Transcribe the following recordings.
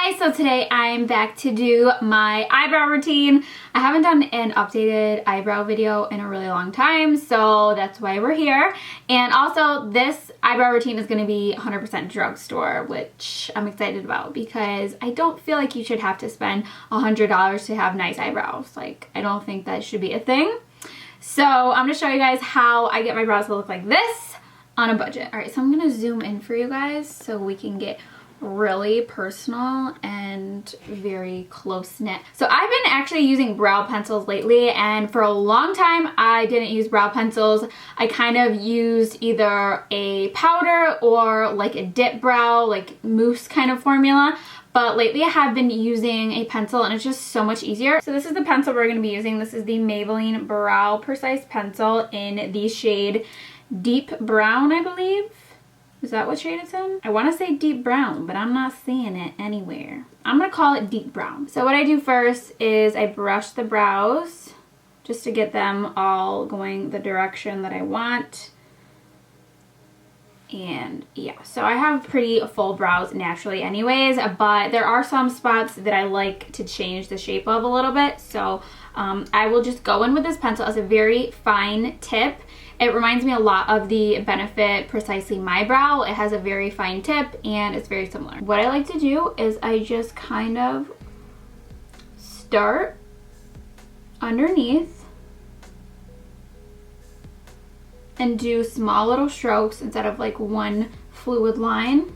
Hi guys, so today I'm back to do my eyebrow routine. I haven't done an updated eyebrow video in a really long time, so that's why we're here. And also this eyebrow routine is going to be 100% drugstore, which I'm excited about because I don't feel like you should have to spend $100 to have nice eyebrows. Like, I don't think that should be a thing. So I'm going to show you guys how I get my brows to look like this on a budget. Alright, so I'm going to zoom in for you guys so we can get really personal and very close-knit. So I've been actually using brow pencils lately, and for a long time I didn't use brow pencils. I kind of used either a powder or like a dip brow, like mousse kind of formula. But lately I have been using a pencil and it's just so much easier. So this is the pencil we're going to be using. This is the Maybelline Brow Precise Pencil in the shade Deep Brown, I believe. Is that what shade it's in? I want to say deep brown, but I'm not seeing it anywhere. I'm going to call it deep brown. So what I do first is I brush the brows just to get them all going the direction that I want. And yeah, so I have pretty full brows naturally anyways, but there are some spots that I like to change the shape of a little bit. So I will just go in with this pencil as a very fine tip. It reminds me a lot of the Benefit Precisely My Brow. It has a very fine tip and it's very similar. What I like to do is I just kind of start underneath and do small little strokes instead of like one fluid line.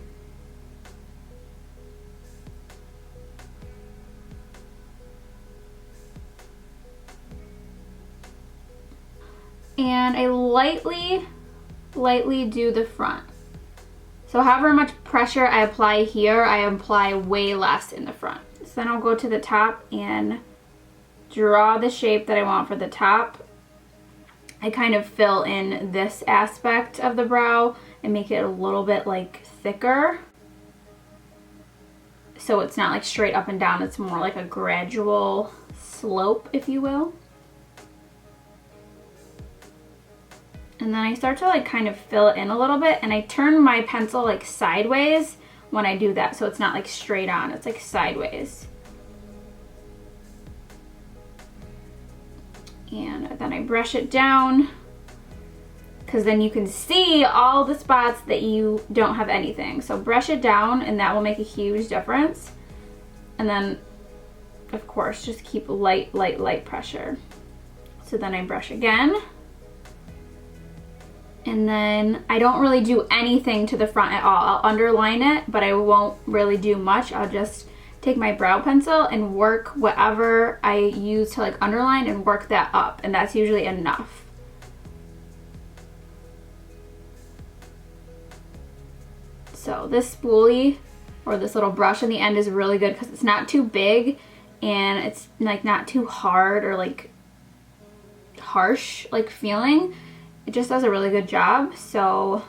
And I lightly do the front. So however much pressure I apply here, I apply way less in the front. So then I'll go to the top and draw the shape that I want for the top. I kind of fill in this aspect of the brow and make it a little bit like thicker. So it's not like straight up and down, it's more like a gradual slope, if you will. And then I start to like kind of fill it in a little bit, and I turn my pencil like sideways when I do that, so it's not like straight on, it's like sideways. And then I brush it down, because then you can see all the spots that you don't have anything. So brush it down and that will make a huge difference. And then of course just keep light pressure. So then I brush again. And then I don't really do anything to the front at all. I'll underline it, but I won't really do much. I'll just take my brow pencil and work whatever I use to like underline and work that up. And that's usually enough. So this spoolie or this little brush on the end is really good because it's not too big and it's like not too hard or like harsh like feeling. It just does a really good job. So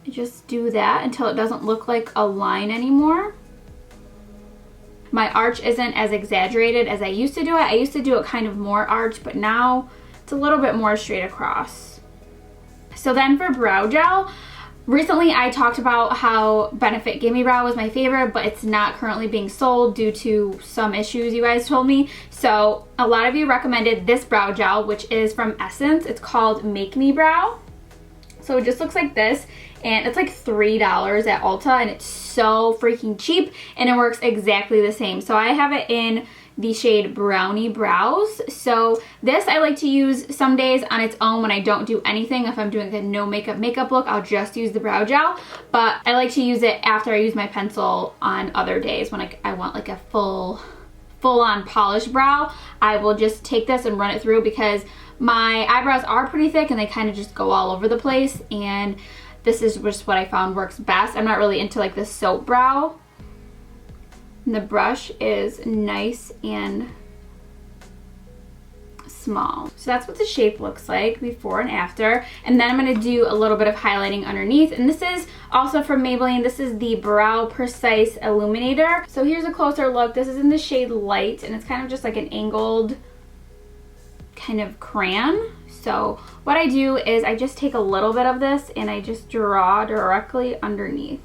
I just do that until it doesn't look like a line anymore. My arch isn't as exaggerated as I used to do it. I used to do it kind of more arch, but now it's a little bit more straight across. So then for brow gel, recently I talked about how Benefit Gimme Brow was my favorite, but it's not currently being sold due to some issues you guys told me. So a lot of you recommended this brow gel, which is from Essence. It's called Make Me Brow. So it just looks like this, and it's like $3 at Ulta, and it's so freaking cheap, and it works exactly the same. So I have it in the shade Brownie Brows. So this I like to use some days on its own when I don't do anything. If I'm doing a no makeup look, I'll just use the brow gel, but I like to use it after I use my pencil on other days when I want like a full-on polished brow. I will just take this and run it through because my eyebrows are pretty thick and they kind of just go all over the place, and this is just what I found works best. I'm not really into like the soap brow. And the brush is nice and small. So that's what the shape looks like before and after. And then I'm going to do a little bit of highlighting underneath. And this is also from Maybelline. This is the Brow Precise Illuminator. So here's a closer look. This is in the shade Light, and it's kind of just like an angled kind of crayon. So what I do is I just take a little bit of this and I just draw directly underneath.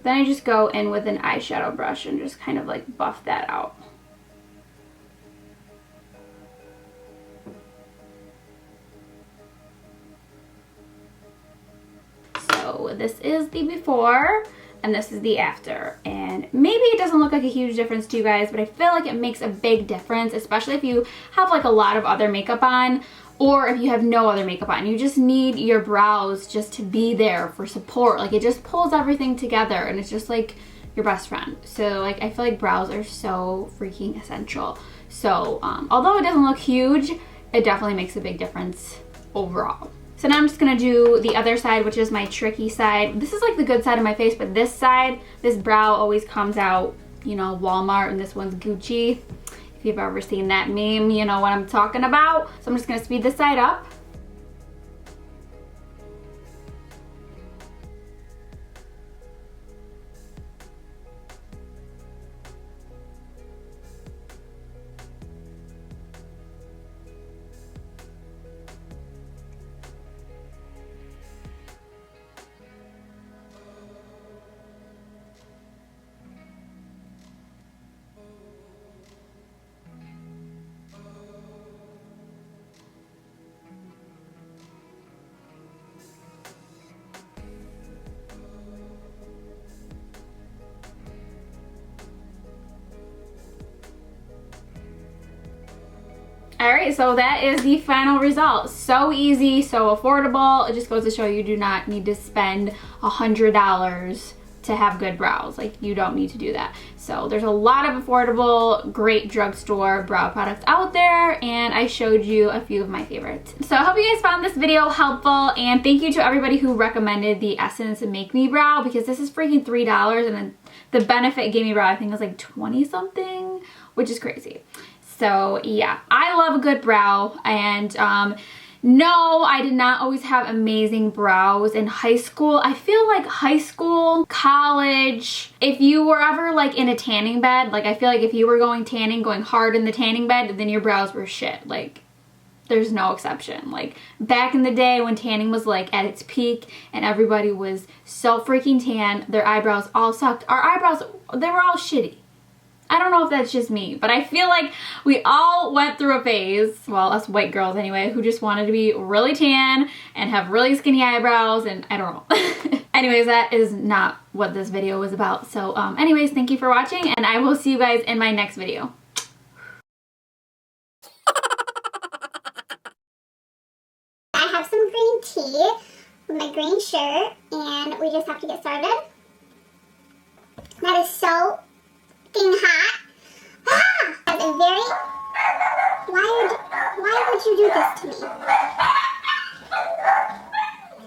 Then I just go in with an eyeshadow brush and just kind of like buff that out. So this is the before and this is the after, and maybe it doesn't look like a huge difference to you guys, but I feel like it makes a big difference, especially if you have like a lot of other makeup on, or if you have no other makeup on. You just need your brows just to be there for support. Like, it just pulls everything together and it's just like your best friend. So like, I feel like brows are so freaking essential. So although it doesn't look huge, it definitely makes a big difference overall. So now I'm just gonna do the other side, which is my tricky side. This is like the good side of my face, but this side, this brow always comes out, you know, Walmart, and this one's Gucci. If you've ever seen that meme, you know what I'm talking about. So I'm just gonna speed this side up. Alright, so that is the final result. So easy, so affordable. It just goes to show you do not need to spend $100 to have good brows. Like, you don't need to do that. So there's a lot of affordable, great drugstore brow products out there, and I showed you a few of my favorites. So I hope you guys found this video helpful, and thank you to everybody who recommended the Essence Make Me Brow, because this is freaking $3, and then the Benefit Gave Me Brow I think was like 20 something, which is crazy. So yeah, I love a good brow, and no, I did not always have amazing brows in high school. I feel like high school, college, if you were ever like in a tanning bed, like I feel like if you were going tanning, going hard in the tanning bed, then your brows were shit. Like, there's no exception. Like, back in the day when tanning was like at its peak and everybody was so freaking tan, their eyebrows all sucked. Our eyebrows, they were all shitty. I don't know if that's just me, but I feel like we all went through a phase, well, us white girls anyway, who just wanted to be really tan and have really skinny eyebrows, and I don't know. Anyways, that is not what this video was about. So anyways, thank you for watching, and I will see you guys in my next video. I have some green tea with my green shirt, and we just have to get started. That is so hot. Ah! That's a very... Why would you do this to me?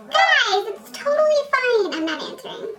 Guys, it's totally fine. I'm not answering.